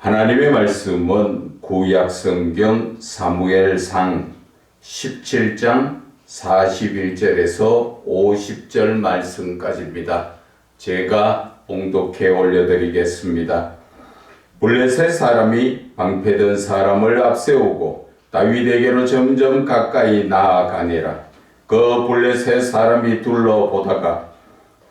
하나님의 말씀은 구약 성경 사무엘상 17장 41절에서 50절 말씀까지입니다. 제가 봉독해 올려드리겠습니다. 블레셋 사람이 방패든 사람을 앞세우고 다윗에게로 점점 가까이 나아가니라. 그 블레셋 사람이 둘러보다가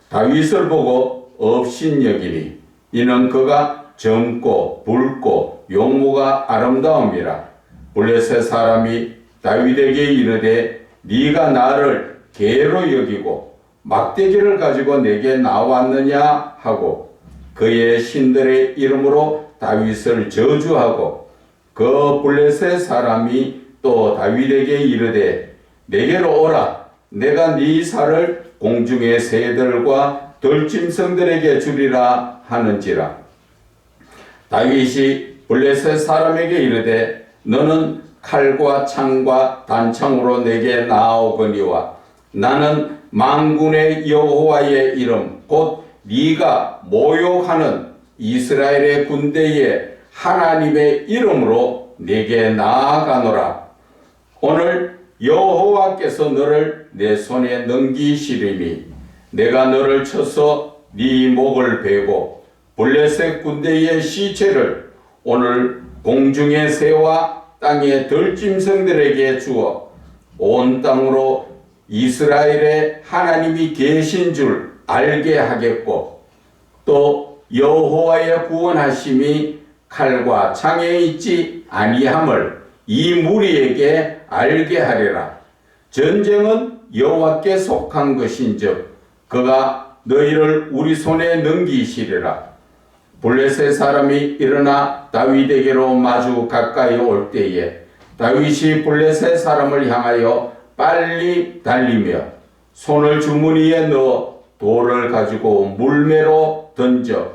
다윗을 보고 업신여기니 이는 그가 젊고 붉고 용모가 아름다움이라. 블레셋 사람이 다윗에게 이르되 네가 나를 개로 여기고 막대기를 가지고 내게 나왔느냐 하고 그의 신들의 이름으로 다윗을 저주하고 그 블레셋 사람이 또 다윗에게 이르되 내게로 오라. 내가 네 살을 공중의 새들과 들짐승들에게 주리라 하는지라. 다윗이 블레셋 사람에게 이르되 너는 칼과 창과 단창으로 내게 나아오거니와 나는 만군의 여호와의 이름 곧 네가 모욕하는 이스라엘의 군대의 하나님의 이름으로 내게 나아가노라. 오늘 여호와께서 너를 내 손에 넘기시리니 내가 너를 쳐서 네 목을 베고 블레셋 군대의 시체를 오늘 공중의 새와 땅의 들짐승들에게 주어 온 땅으로 이스라엘의 하나님이 계신 줄 알게 하겠고 또 여호와의 구원하심이 칼과 창에 있지 아니함을 이 무리에게 알게 하리라. 전쟁은 여호와께 속한 것인즉 그가 너희를 우리 손에 넘기시리라. 블레셋 사람이 일어나 다윗에게로 마주 가까이 올 때에 다윗이 블레셋 사람을 향하여 빨리 달리며 손을 주머니에 넣어 돌을 가지고 물매로 던져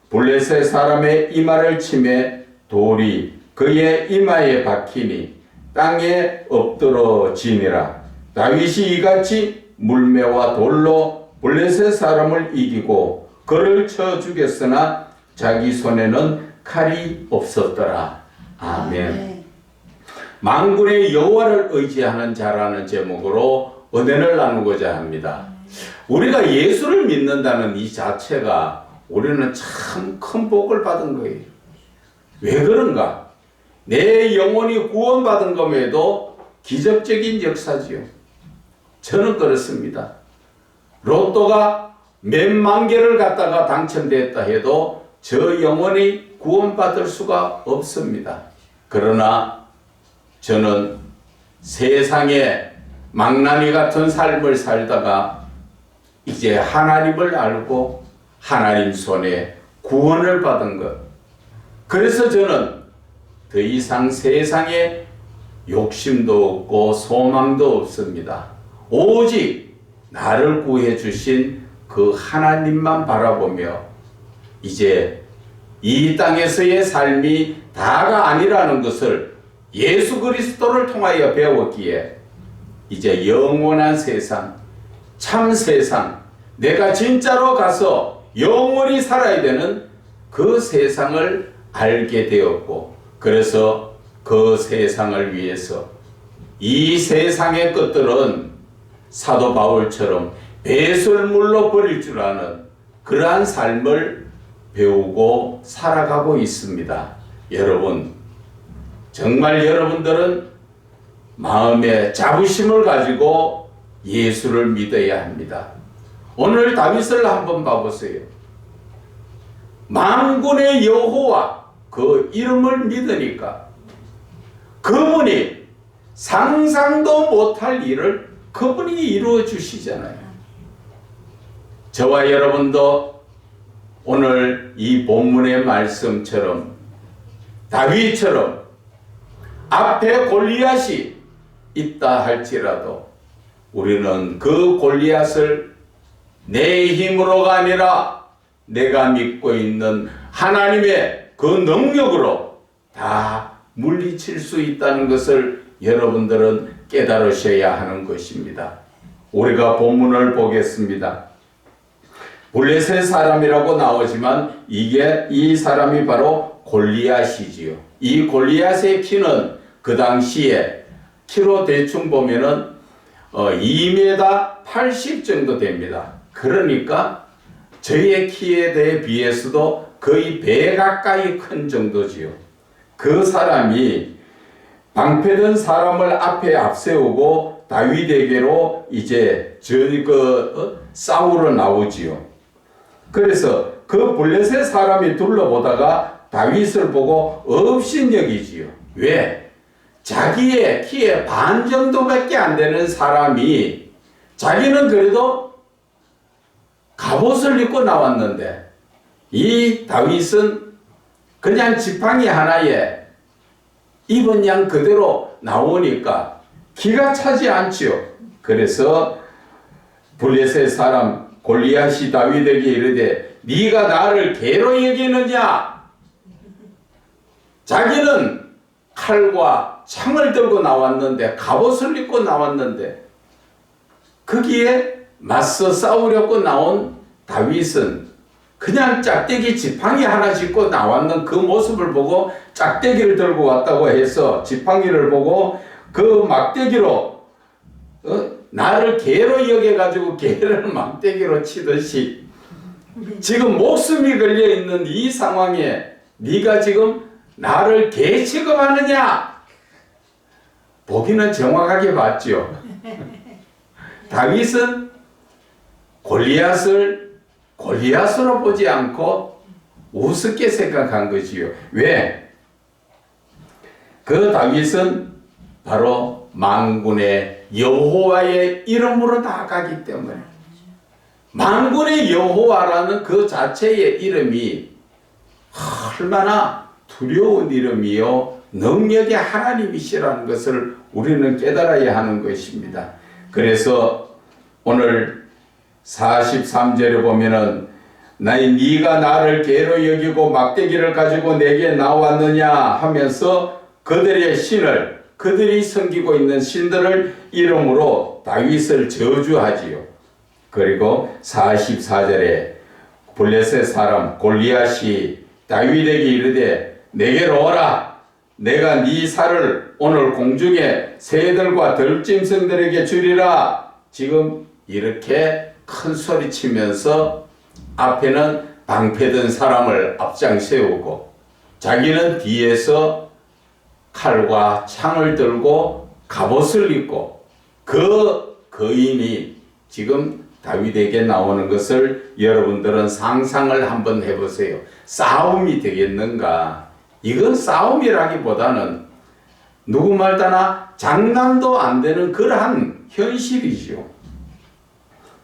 블레셋 사람의 이마를 치매 돌이 그의 이마에 박히니 땅에 엎드러지니라. 다윗이 이같이 물매와 돌로 블레셋 사람을 이기고 그를 쳐 죽였으나 자기 손에는 칼이 없었더라. 아멘. 만군의 여호와를 의지하는 자라는 제목으로 은혜를 나누고자 합니다. 우리가 예수를 믿는다는 이 자체가 우리는 참 큰 복을 받은 거예요. 왜 그런가? 내 영혼이 구원받은 것에도 기적적인 역사지요. 저는 그렇습니다. 로또가 몇만 개를 갖다가 당첨됐다 해도 저 영혼이 구원받을 수가 없습니다. 그러나 저는 세상에 망나니 같은 삶을 살다가 이제 하나님을 알고 하나님 손에 구원을 받은 것. 그래서 저는 더 이상 세상에 욕심도 없고 소망도 없습니다. 오직 나를 구해 주신 그 하나님만 바라보며 이제 이 땅에서의 삶이 다가 아니라는 것을 예수 그리스도를 통하여 배웠기에 이제 영원한 세상, 참 세상, 내가 진짜로 가서 영원히 살아야 되는 그 세상을 알게 되었고 그래서 그 세상을 위해서 이 세상의 것들은 사도 바울처럼 배설물로 버릴 줄 아는 그러한 삶을 배우고 살아가고 있습니다. 여러분, 정말 여러분들은 마음에 자부심을 가지고 예수를 믿어야 합니다. 오늘 다윗을 한번 봐보세요. 만군의 여호와 그 이름을 믿으니까 그분이 상상도 못할 일을 그분이 이루어 주시잖아요. 저와 여러분도 오늘 이 본문의 말씀처럼 다윗처럼 앞에 골리앗이 있다 할지라도 우리는 그 골리앗을 내 힘으로가 아니라 내가 믿고 있는 하나님의 그 능력으로 다 물리칠 수 있다는 것을 여러분들은 깨달으셔야 하는 것입니다. 우리가 본문을 보겠습니다. 블레셋 사람이라고 나오지만 이 사람이 바로 골리앗이지요. 이 골리앗의 키는 그 당시에 키로 대충 보면은 2m 80 정도 됩니다. 그러니까 저의 키에 대해 비해서도 거의 배 가까이 큰 정도지요. 그 사람이 방패든 사람을 앞에 앞세우고 다윗에게로 이제 싸우러 나오지요. 그래서 그 블레셋 사람이 둘러보다가 다윗을 보고 업신여기지요. 왜? 자기의 키의 반 정도밖에 안 되는 사람이 자기는 그래도 갑옷을 입고 나왔는데 이 다윗은 그냥 지팡이 하나에 입은 양 그대로 나오니까 기가 차지 않지요. 그래서 블레셋 사람 골리앗이 다윗에게 이르되 네가 나를 개로 여기느냐? 자기는 칼과 창을 들고 나왔는데 갑옷을 입고 나왔는데 거기에 맞서 싸우려고 나온 다윗은 그냥 짝대기 지팡이 하나 짚고 나왔는 그 모습을 보고 짝대기를 들고 왔다고 해서 지팡이를 보고 그 막대기로 나를 개로 여겨가지고 개를 막대기로 치듯이 지금 목숨이 걸려있는 이 상황에 네가 지금 나를 개 취급하느냐? 보기는 정확하게 봤죠. 다윗은 골리앗을 골리앗으로 보지 않고 우습게 생각한 거지요. 왜? 그 다윗은 바로 만군의 여호와의 이름으로 나가기 때문에 만군의 여호와라는 그 자체의 이름이 얼마나 두려운 이름이요 능력의 하나님이시라는 것을 우리는 깨달아야 하는 것입니다. 그래서 오늘 43절에 보면은 네가 나를 개로 여기고 막대기를 가지고 내게 나왔느냐 하면서 그들의 신을 그들이 섬기고 있는 신들을 이름으로 다윗을 저주하지요. 그리고 44절에 블레셋 사람 골리앗이 다윗에게 이르되 내게로 오라. 내가 네 살을 오늘 공중에 새들과 들짐승들에게 주리라. 지금 이렇게 큰 소리 치면서 앞에는 방패든 사람을 앞장 세우고 자기는 뒤에서 칼과 창을 들고 갑옷을 입고 그 거인이 지금 다윗에게 나오는 것을 여러분들은 상상을 한번 해보세요. 싸움이 되겠는가? 이건 싸움이라기보다는 누구 말따나 장난도 안 되는 그러한 현실이죠.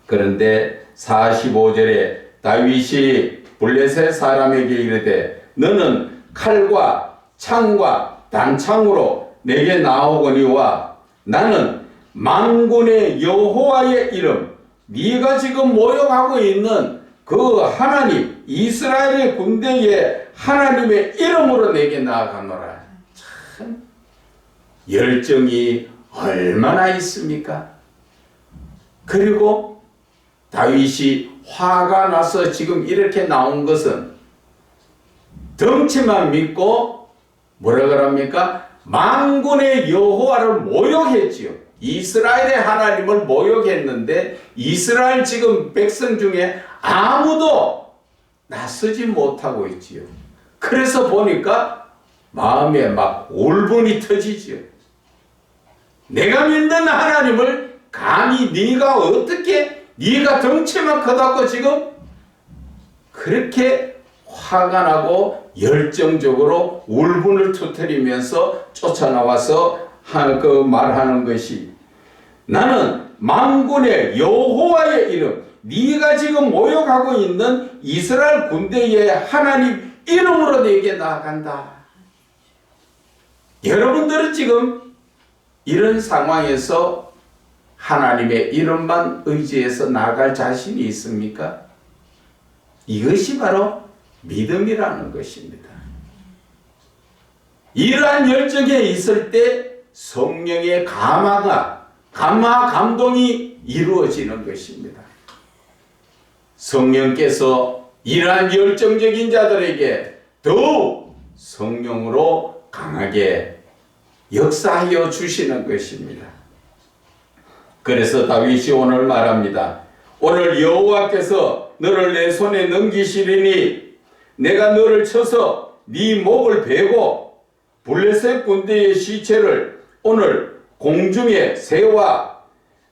그런데 45절에 다윗이 블레셋 사람에게 이르되 너는 칼과 창과 단창으로 내게 나오거니와 나는 만군의 여호와의 이름 네가 지금 모욕하고 있는 그 하나님 이스라엘의 군대의 하나님의 이름으로 내게 나아가노라. 참 열정이 얼마나 있습니까? 그리고 다윗이 화가 나서 지금 이렇게 나온 것은 덩치만 믿고 뭐라 그럽니까? 만군의 여호와를 모욕했지요. 이스라엘의 하나님을 모욕했는데 이스라엘 지금 백성 중에 아무도 나서지 못하고 있지요. 그래서 보니까 마음에 막 울분이 터지지요. 내가 믿는 하나님을 감히 네가 어떻게 네가 덩치만 커다고 지금 그렇게 화가 나고 열정적으로 울분을 터뜨리면서 쫓아나와서 말하는 것이 나는 만군의 여호와의 이름 네가 지금 모욕하고 있는 이스라엘 군대의 하나님 이름으로 내게 나아간다. 여러분들은 지금 이런 상황에서 하나님의 이름만 의지해서 나아갈 자신이 있습니까? 이것이 바로 믿음이라는 것입니다. 이러한 열정에 있을 때 성령의 감동이 이루어지는 것입니다. 성령께서 이러한 열정적인 자들에게 더욱 성령으로 강하게 역사하여 주시는 것입니다. 그래서 다윗이 오늘 말합니다. 오늘 여호와께서 너를 내 손에 넘기시리니 내가 너를 쳐서 네 목을 베고 블레셋 군대의 시체를 오늘 공중의 새와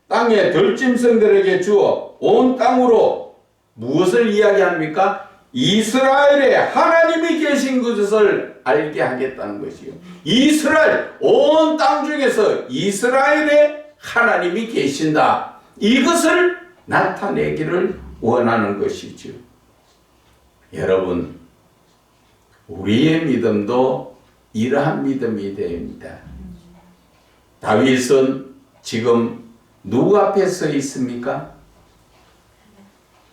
땅의 들짐승들에게 주어 온 땅으로 무엇을 이야기합니까? 이스라엘에 하나님이 계신 것을 알게 하겠다는 것이요. 이스라엘, 온 땅 중에서 이스라엘에 하나님이 계신다. 이것을 나타내기를 원하는 것이죠. 여러분, 우리의 믿음도 이러한 믿음이 됩니다. 다윗은 지금 누구 앞에 서 있습니까?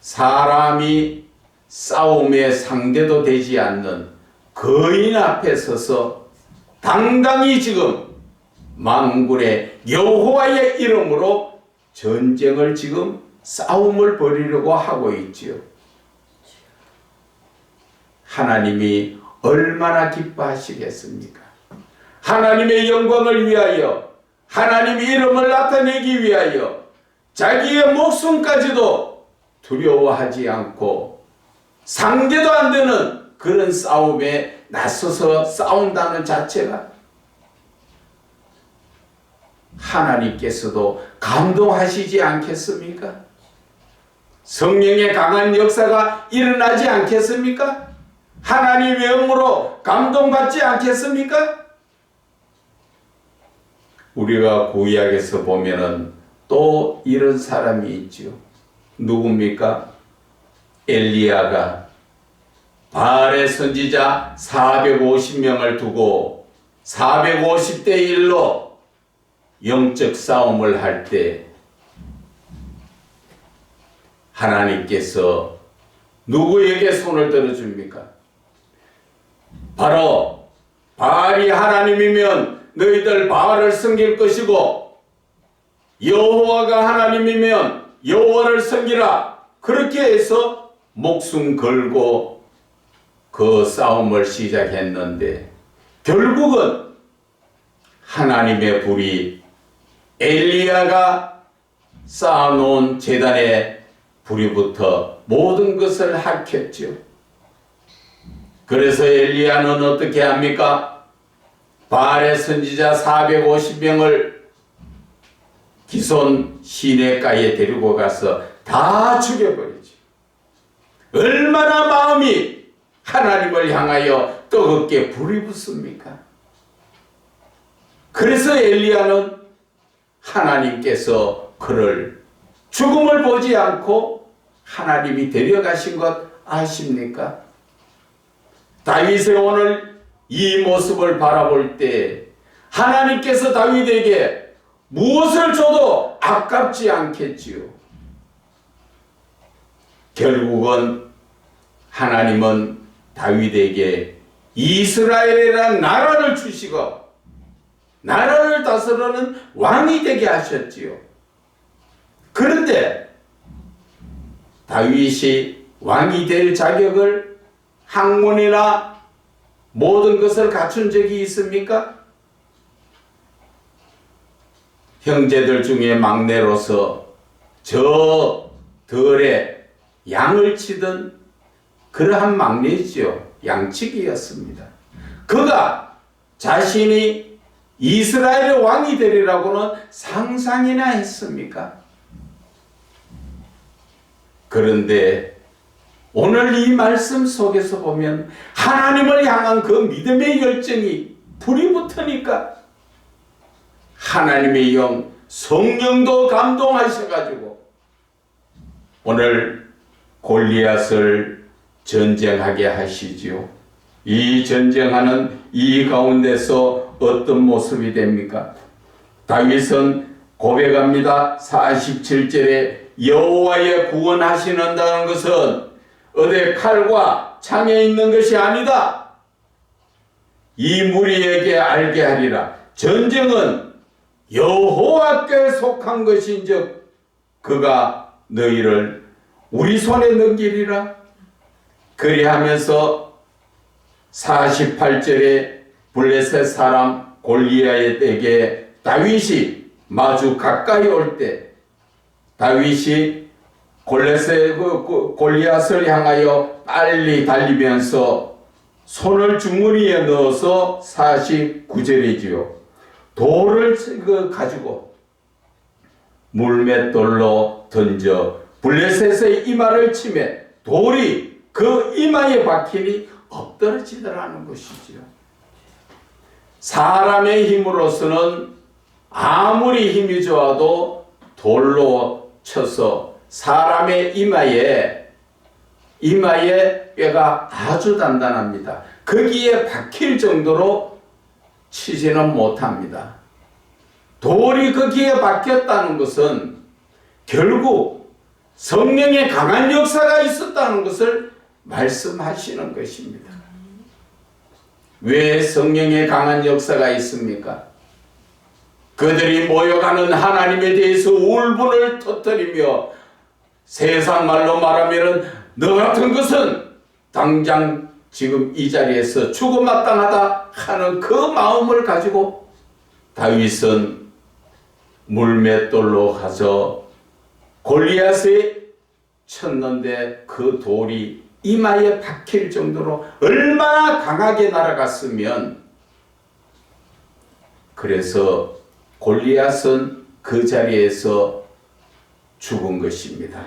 사람이 싸움의 상대도 되지 않는 거인 앞에 서서 당당히 지금 만군의 여호와의 이름으로 전쟁을 지금 싸움을 벌이려고 하고 있지요. 하나님이 얼마나 기뻐하시겠습니까? 하나님의 영광을 위하여, 하나님의 이름을 나타내기 위하여 자기의 목숨까지도 두려워하지 않고 상대도 안 되는 그런 싸움에 나서서 싸운다는 자체가 하나님께서도 감동하시지 않겠습니까? 성령의 강한 역사가 일어나지 않겠습니까? 하나님의 영으로 감동받지 않겠습니까? 우리가 구약에서 보면은 또 이런 사람이 있죠. 누굽니까? 엘리야가 바알의 선지자 450명을 두고 450대 1로 영적 싸움을 할 때 하나님께서 누구에게 손을 들어줍니까? 바로 바알이 하나님이면 너희들 바알을 섬길 것이고 여호와가 하나님이면 여호와를 섬기라. 그렇게 해서 목숨 걸고 그 싸움을 시작했는데 결국은 하나님의 불이 엘리야가 쌓아놓은 제단에 불이 붙어 모든 것을 핥혔죠. 그래서 엘리야는 어떻게 합니까? 바알의 선지자 450명을 기손 시내가에 데리고 가서 다 죽여버리지. 얼마나 마음이 하나님을 향하여 뜨겁게 불이 붙습니까? 그래서 엘리야는 하나님께서 그를 죽음을 보지 않고 하나님이 데려가신 것 아십니까? 다윗의 오늘 이 모습을 바라볼 때 하나님께서 다윗에게 무엇을 줘도 아깝지 않겠지요. 결국은 하나님은 다윗에게 이스라엘이라는 나라를 주시고 나라를 다스리는 왕이 되게 하셨지요. 그런데 다윗이 왕이 될 자격을 학문이나 모든 것을 갖춘 적이 있습니까? 형제들 중에 막내로서 저 들에 양을 치던 그러한 막내지요. 양치기였습니다. 그가 자신이 이스라엘의 왕이 되리라고는 상상이나 했습니까? 그런데 오늘 이 말씀 속에서 보면 하나님을 향한 그 믿음의 열정이 불이 붙으니까 하나님의 영 성령도 감동하셔가지고 오늘 골리앗을 전쟁하게 하시지요. 이 전쟁하는 이 가운데서 어떤 모습이 됩니까? 다윗은 고백합니다. 47절에 여호와의 구원하시는다는 것은 어디 칼과 창에 있는 것이 아니다. 이 무리에게 알게 하리라. 전쟁은 여호와께 속한 것인즉 그가 너희를 우리 손에 넘기리라. 그리하면서 48절에 블레셋 사람 골리앗에게 다윗이 마주 가까이 올 때 다윗이 골리앗을 향하여 빨리 달리면서 손을 주머니에 넣어서 49절이지요. 돌을 가지고 물맷돌로 던져 블레셋의 이마를 치매 돌이 그 이마에 박히니 엎드러지더라는 것이지요. 사람의 힘으로서는 아무리 힘이 좋아도 돌로 쳐서 사람의 이마에 뼈가 아주 단단합니다. 거기에 박힐 정도로 치지는 못합니다. 돌이 거기에 박혔다는 것은 결국 성령의 강한 역사가 있었다는 것을 말씀하시는 것입니다. 왜 성령의 강한 역사가 있습니까? 그들이 모여가는 하나님에 대해서 울분을 터뜨리며 세상 말로 말하면 너 같은 것은 당장 지금 이 자리에서 죽어마땅하다 하는 그 마음을 가지고 다윗은 물맷돌로 가서 골리앗에 쳤는데 그 돌이 이마에 박힐 정도로 얼마나 강하게 날아갔으면 그래서 골리앗은 그 자리에서 죽은 것입니다.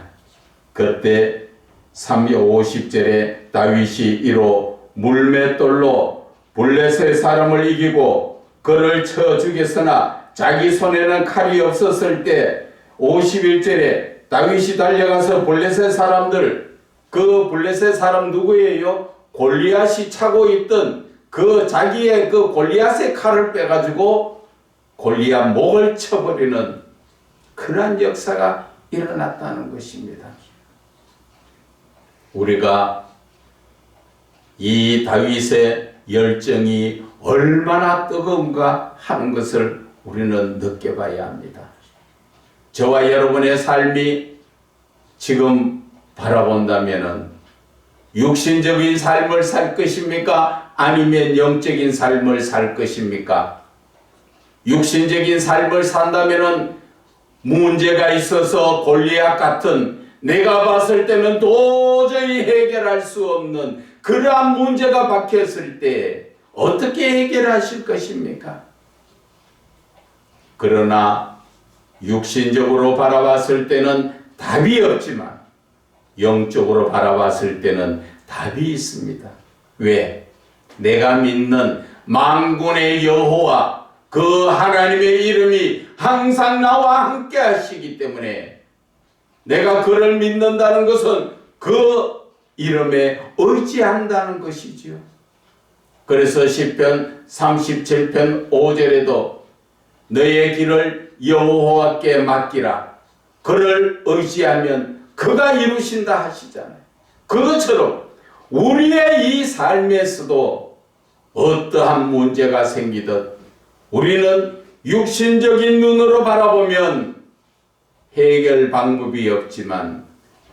그때 50절에 다윗이 이로 물맷돌로 블레셋 사람을 이기고 그를 쳐 죽였으나 자기 손에는 칼이 없었을 때 51절에 다윗이 달려가서 블레셋 사람들 그 블레셋 사람 누구예요? 골리앗이 차고 있던 그 자기의 그 골리앗의 칼을 빼가지고 골리앗 목을 쳐버리는 그러한 역사가 일어났다는 것입니다. 우리가 이 다윗의 열정이 얼마나 뜨거운가 하는 것을 우리는 느껴봐야 합니다. 저와 여러분의 삶이 지금 바라본다면은 육신적인 삶을 살 것입니까? 아니면 영적인 삶을 살 것입니까? 육신적인 삶을 산다면은 문제가 있어서 골리앗 같은 내가 봤을 때는 도저히 해결할 수 없는 그러한 문제가 박혔을 때 어떻게 해결하실 것입니까? 그러나 육신적으로 바라봤을 때는 답이 없지만 영적으로 바라봤을 때는 답이 있습니다. 왜? 내가 믿는 만군의 여호와 그 하나님의 이름이 항상 나와 함께 하시기 때문에 내가 그를 믿는다는 것은 그 이름에 의지한다는 것이지요. 그래서 시편 37편 5절에도 너의 길을 여호와께 맡기라. 그를 의지하면 그가 이루신다 하시잖아요. 그것처럼 우리의 이 삶에서도 어떠한 문제가 생기듯 우리는 육신적인 눈으로 바라보면 해결 방법이 없지만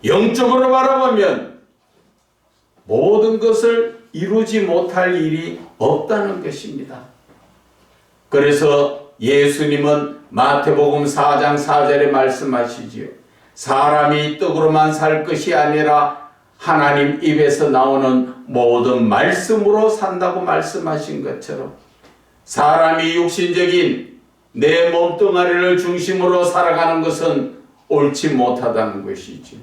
영적으로 바라보면 모든 것을 이루지 못할 일이 없다는 것입니다. 그래서 예수님은 마태복음 4장 4절에 말씀하시지요. 사람이 떡으로만 살 것이 아니라 하나님 입에서 나오는 모든 말씀으로 산다고 말씀하신 것처럼 사람이 육신적인 내 몸뚱아리를 중심으로 살아가는 것은 옳지 못하다는 것이지.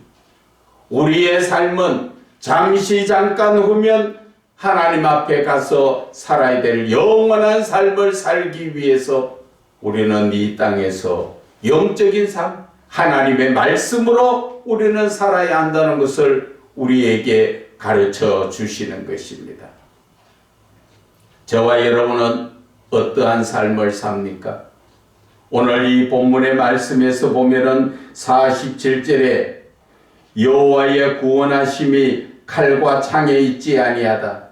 우리의 삶은 잠시 잠깐 후면 하나님 앞에 가서 살아야 될 영원한 삶을 살기 위해서 우리는 이 땅에서 영적인 삶, 하나님의 말씀으로 우리는 살아야 한다는 것을 우리에게 가르쳐 주시는 것입니다. 저와 여러분은 어떠한 삶을 삽니까? 오늘 이 본문의 말씀에서 보면은 47절에 여호와의 구원하심이 칼과 창에 있지 아니하다.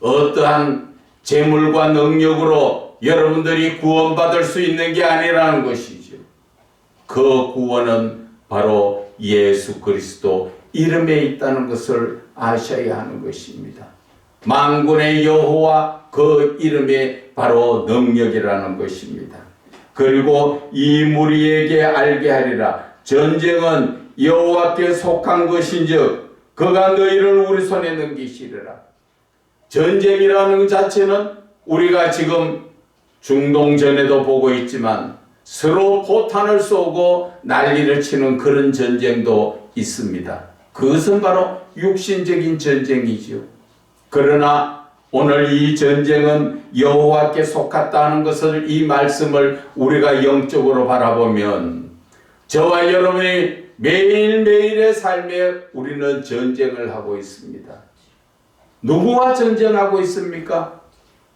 어떠한 재물과 능력으로 여러분들이 구원받을 수 있는 게 아니라는 것이죠. 그 구원은 바로 예수 그리스도 이름에 있다는 것을 아셔야 하는 것입니다. 만군의 여호와 그 이름에 바로 능력이라는 것입니다. 그리고 이 무리에게 알게 하리라. 전쟁은 여호와께 속한 것인즉 그가 너희를 우리 손에 넘기시리라. 전쟁이라는 자체는 우리가 지금 중동전에도 보고 있지만 서로 포탄을 쏘고 난리를 치는 그런 전쟁도 있습니다. 그것은 바로 육신적인 전쟁이지요. 그러나 오늘 이 전쟁은 여호와께 속았다는 것을, 이 말씀을 우리가 영적으로 바라보면 저와 여러분이 매일매일의 삶에 우리는 전쟁을 하고 있습니다. 누구와 전쟁하고 있습니까?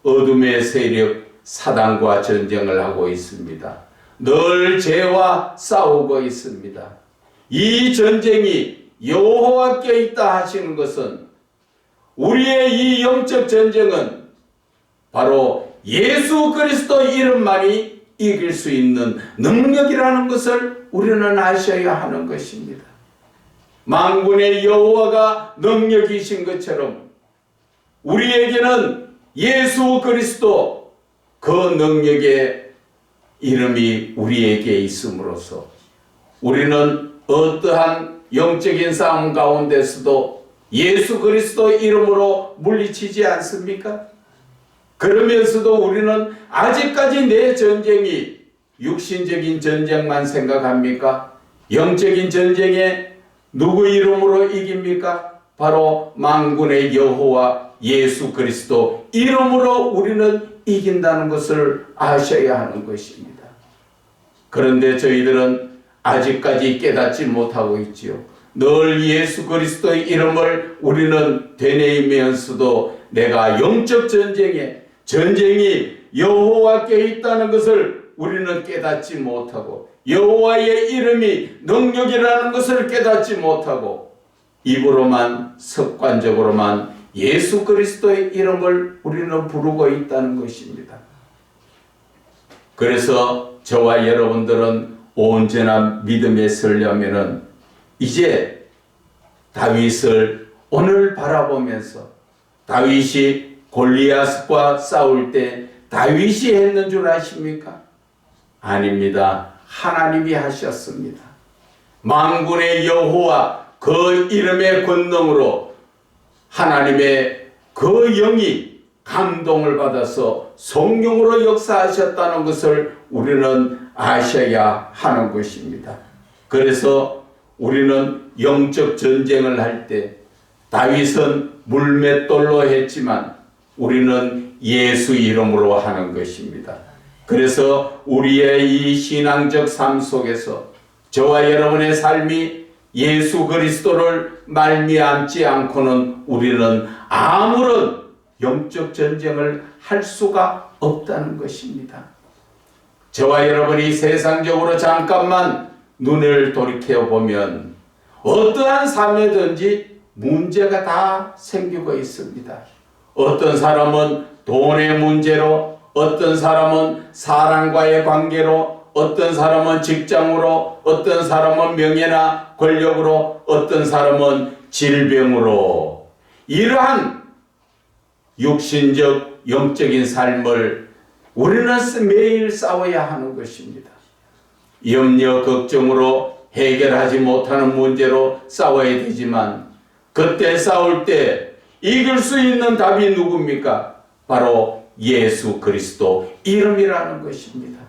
어둠의 세력 사단과 전쟁을 하고 있습니다. 늘 죄와 싸우고 있습니다. 이 전쟁이 여호와께 있다 하시는 것은, 우리의 이 영적 전쟁은 바로 예수 그리스도 이름만이 이길 수 있는 능력이라는 것을 우리는 아셔야 하는 것입니다. 만군의 여호와가 능력이신 것처럼 우리에게는 예수 그리스도 그 능력의 이름이 우리에게 있음으로써 우리는 어떠한 영적인 싸움 가운데서도 예수 그리스도 이름으로 물리치지 않습니까? 그러면서도 우리는 아직까지 내 전쟁이 육신적인 전쟁만 생각합니까? 영적인 전쟁에 누구 이름으로 이깁니까? 바로 만군의 여호와 예수 그리스도 이름으로 우리는 이긴다는 것을 아셔야 하는 것입니다. 그런데 저희들은 아직까지 깨닫지 못하고 있지요. 늘 예수 그리스도의 이름을 우리는 되뇌이면서도 내가 영적 전쟁이 여호와께 있다는 것을 우리는 깨닫지 못하고, 여호와의 이름이 능력이라는 것을 깨닫지 못하고, 입으로만 습관적으로만 예수 그리스도의 이름을 우리는 부르고 있다는 것입니다. 그래서 저와 여러분들은 온전한 믿음에 서려면은 이제 다윗을 오늘 바라보면서, 다윗이 골리앗과 싸울 때 다윗이 했는 줄 아십니까? 아닙니다. 하나님이 하셨습니다. 만군의 여호와 그 이름의 권능으로 하나님의 그 영이 감동을 받아서 성령으로 역사하셨다는 것을 우리는 아셔야 하는 것입니다. 그래서 우리는 영적 전쟁을 할 때 다윗은 물맷돌로 했지만 우리는 예수 이름으로 하는 것입니다. 그래서 우리의 이 신앙적 삶 속에서 저와 여러분의 삶이 예수 그리스도를 말미암지 않고는 우리는 아무런 영적 전쟁을 할 수가 없다는 것입니다. 저와 여러분이 세상적으로 잠깐만 눈을 돌이켜 보면 어떠한 삶에든지 문제가 다 생기고 있습니다. 어떤 사람은 돈의 문제로, 어떤 사람은 사람과의 관계로, 어떤 사람은 직장으로, 어떤 사람은 명예나 권력으로, 어떤 사람은 질병으로, 이러한 육신적 영적인 삶을 우리는 매일 싸워야 하는 것입니다. 염려 걱정으로 해결하지 못하는 문제로 싸워야 되지만, 그때 싸울 때 이길 수 있는 답이 누굽니까? 바로 예수 그리스도 이름이라는 것입니다.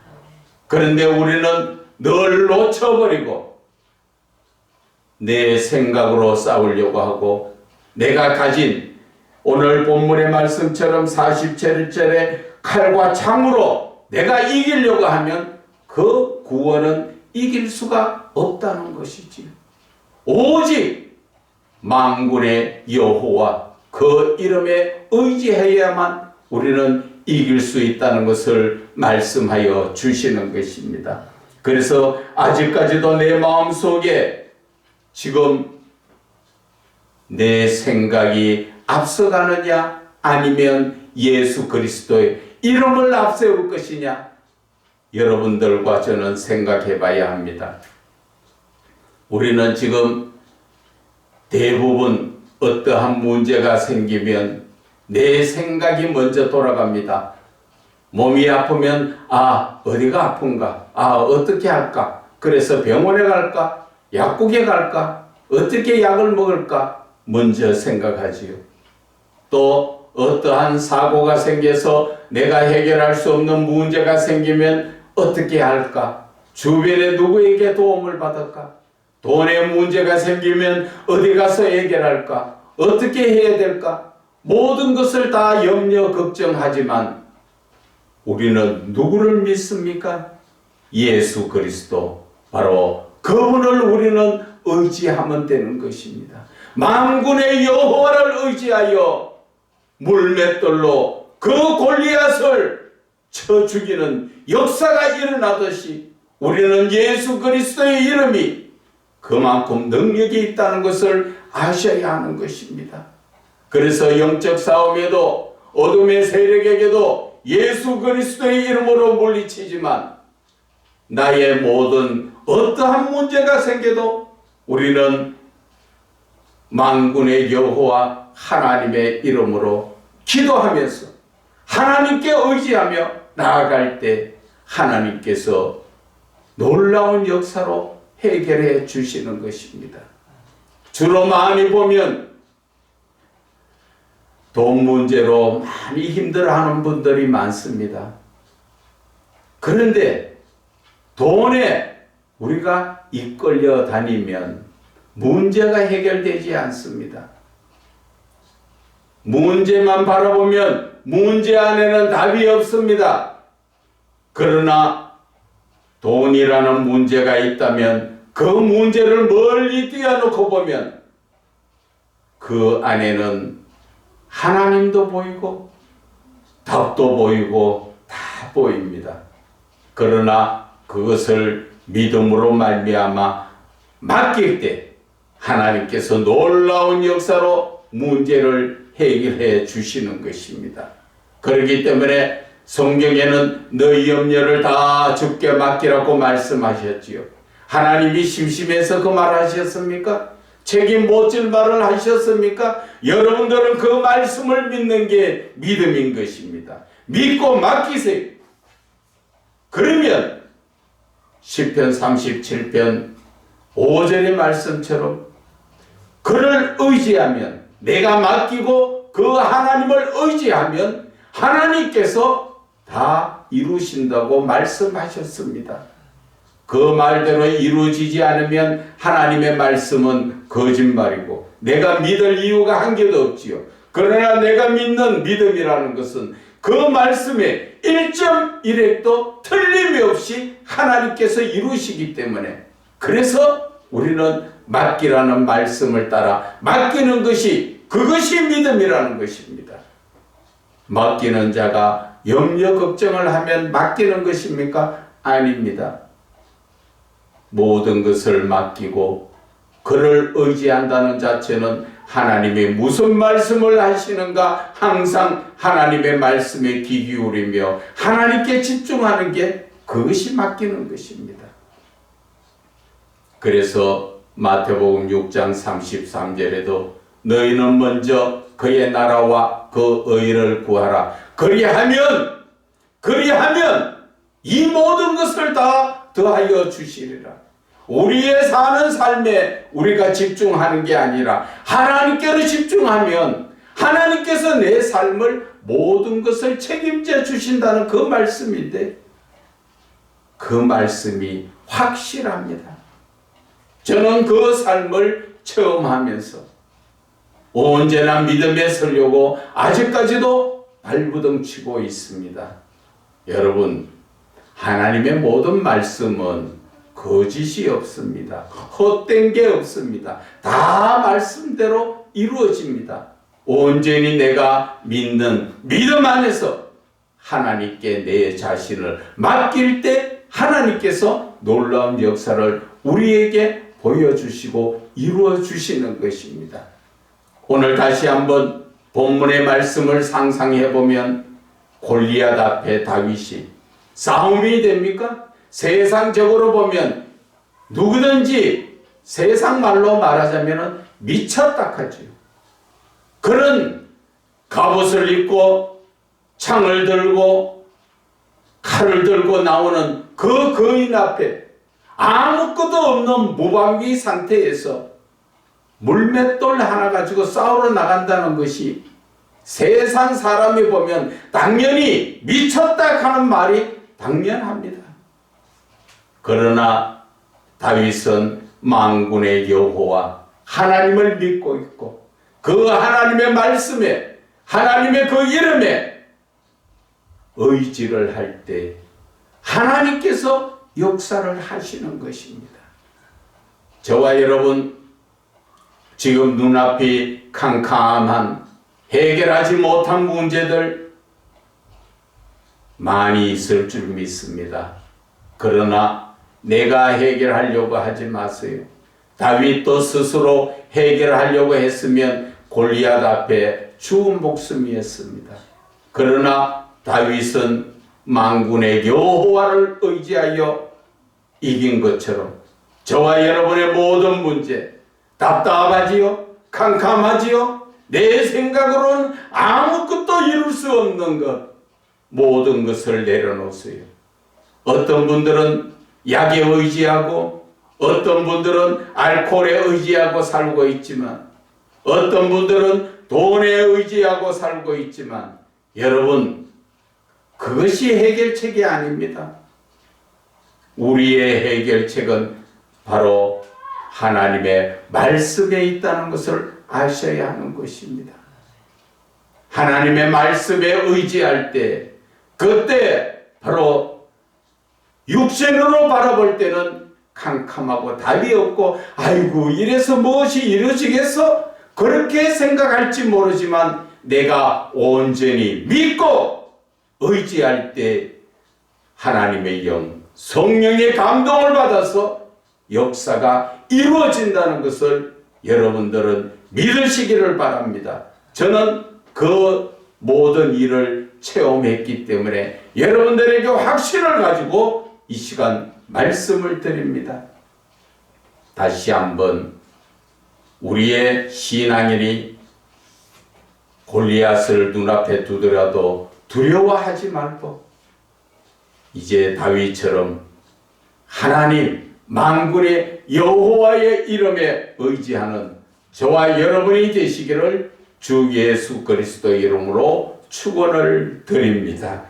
그런데 우리는 늘 놓쳐버리고 내 생각으로 싸우려고 하고, 내가 가진 오늘 본문의 말씀처럼 47절에 칼과 창으로 내가 이기려고 하면 그 구원은 이길 수가 없다는 것이지요. 오직 만군의 여호와 그 이름에 의지해야만 우리는 이길 수 있다는 것을 말씀하여 주시는 것입니다. 그래서 아직까지도 내 마음속에 지금 내 생각이 앞서가느냐, 아니면 예수 그리스도의 이름을 앞세울 것이냐, 여러분들과 저는 생각해 봐야 합니다. 우리는 지금 대부분 어떠한 문제가 생기면 내 생각이 먼저 돌아갑니다. 몸이 아프면 어디가 아픈가? 어떻게 할까? 그래서 병원에 갈까? 약국에 갈까? 어떻게 약을 먹을까? 먼저 생각하지요. 또 어떠한 사고가 생겨서 내가 해결할 수 없는 문제가 생기면 어떻게 할까? 주변에 누구에게 도움을 받을까? 돈에 문제가 생기면 어디 가서 해결할까? 어떻게 해야 될까? 모든 것을 다 염려 걱정하지만 우리는 누구를 믿습니까? 예수 그리스도, 바로 그분을 우리는 의지하면 되는 것입니다. 만군의 여호와를 의지하여 물맷돌로 그 골리앗을 쳐 죽이는 역사가 일어나듯이 우리는 예수 그리스도의 이름이 그만큼 능력이 있다는 것을 아셔야 하는 것입니다. 그래서 영적 싸움에도 어둠의 세력에게도 예수 그리스도의 이름으로 물리치지만 나의 모든 어떠한 문제가 생겨도 우리는 만군의 여호와 하나님의 이름으로 기도하면서 하나님께 의지하며 나아갈 때 하나님께서 놀라운 역사로 해결해 주시는 것입니다. 주로 많이 보면 돈 문제로 많이 힘들어하는 분들이 많습니다. 그런데 돈에 우리가 이끌려 다니면 문제가 해결되지 않습니다. 문제만 바라보면 문제 안에는 답이 없습니다. 그러나 돈이라는 문제가 있다면 그 문제를 멀리 띄워놓고 보면 그 안에는 하나님도 보이고 답도 보이고 다 보입니다. 그러나 그것을 믿음으로 말미암아 맡길 때 하나님께서 놀라운 역사로 문제를 해결해 주시는 것입니다. 그렇기 때문에 성경에는 너희 염려를 다 주께 맡기라고 말씀하셨지요. 하나님이 심심해서 그 말 하셨습니까? 책임 못 질 말을 하셨습니까? 여러분들은 그 말씀을 믿는 게 믿음인 것입니다. 믿고 맡기세요. 그러면 시편 37편 5절의 말씀처럼 그를 의지하면, 내가 맡기고 그 하나님을 의지하면 하나님께서 다 이루신다고 말씀하셨습니다. 그 말대로 이루어지지 않으면 하나님의 말씀은 거짓말이고 내가 믿을 이유가 한 개도 없지요. 그러나 내가 믿는 믿음이라는 것은 그 말씀에 1.1획도 틀림이 없이 하나님께서 이루시기 때문에, 그래서 우리는 맡기라는 말씀을 따라 맡기는 것이, 그것이 믿음이라는 것입니다. 맡기는 자가 염려 걱정을 하면 맡기는 것입니까? 아닙니다. 모든 것을 맡기고 그를 의지한다는 자체는 하나님이 무슨 말씀을 하시는가 항상 하나님의 말씀에 귀 기울이며 하나님께 집중하는 게, 그것이 맡기는 것입니다. 그래서 마태복음 6장 33절에도 너희는 먼저 그의 나라와 그 의를 구하라. 그리하면 이 모든 것을 다 더하여 주시리라. 우리의 사는 삶에 우리가 집중하는 게 아니라 하나님께로 집중하면 하나님께서 내 삶을 모든 것을 책임져 주신다는 그 말씀인데, 그 말씀이 확실합니다. 저는 그 삶을 체험하면서 언제나 믿음에 서려고 아직까지도 발부둥치고 있습니다. 여러분, 하나님의 모든 말씀은 거짓이 없습니다. 헛된 게 없습니다. 다 말씀대로 이루어집니다. 온전히 내가 믿는 믿음 안에서 하나님께 내 자신을 맡길 때 하나님께서 놀라운 역사를 우리에게 보여주시고 이루어 주시는 것입니다. 오늘 다시 한번 본문의 말씀을 상상해 보면 골리앗 앞에 다윗이 싸움이 됩니까? 세상적으로 보면 누구든지 세상 말로 말하자면 미쳤다 하지요. 그런 갑옷을 입고 창을 들고 칼을 들고 나오는 그 거인 앞에 아무것도 없는 무방비 상태에서 물맷돌 하나 가지고 싸우러 나간다는 것이 세상 사람이 보면 당연히 미쳤다 하는 말이 당연합니다. 그러나 다윗은 만군의 여호와 하나님을 믿고 있고 그 하나님의 말씀에 하나님의 그 이름에 의지를 할 때 하나님께서 역사를 하시는 것입니다. 저와 여러분 지금 눈앞이 캄캄한 해결하지 못한 문제들 많이 있을 줄 믿습니다. 그러나 내가 해결하려고 하지 마세요. 다윗도 스스로 해결하려고 했으면 골리앗 앞에 죽은 목숨이었습니다. 그러나 다윗은 만군의 여호와를 의지하여 이긴 것처럼 저와 여러분의 모든 문제 답답하지요? 캄캄하지요? 내 생각으로는 아무것도 이룰 수 없는 것 모든 것을 내려놓으세요. 어떤 분들은 약에 의지하고 어떤 분들은 알코올에 의지하고 살고 있지만 어떤 분들은 돈에 의지하고 살고 있지만 여러분 그것이 해결책이 아닙니다. 우리의 해결책은 바로 하나님의 말씀에 있다는 것을 아셔야 하는 것입니다. 하나님의 말씀에 의지할 때 그때 바로 육신으로 바라볼 때는 캄캄하고 답이 없고 아이고 이래서 무엇이 이루어지겠어? 그렇게 생각할지 모르지만 내가 온전히 믿고 의지할 때 하나님의 영 성령의 감동을 받아서 역사가 이루어진다는 것을 여러분들은 믿으시기를 바랍니다. 저는 그 모든 일을 체험했기 때문에 여러분들에게 확신을 가지고 이 시간 말씀을 드립니다. 다시 한번 우리의 신앙인이 골리앗을 눈앞에 두더라도 두려워하지 말고 이제 다윗처럼 하나님 만군의 여호와의 이름에 의지하는 저와 여러분이 되시기를 주 예수 그리스도 이름으로 축원을 드립니다.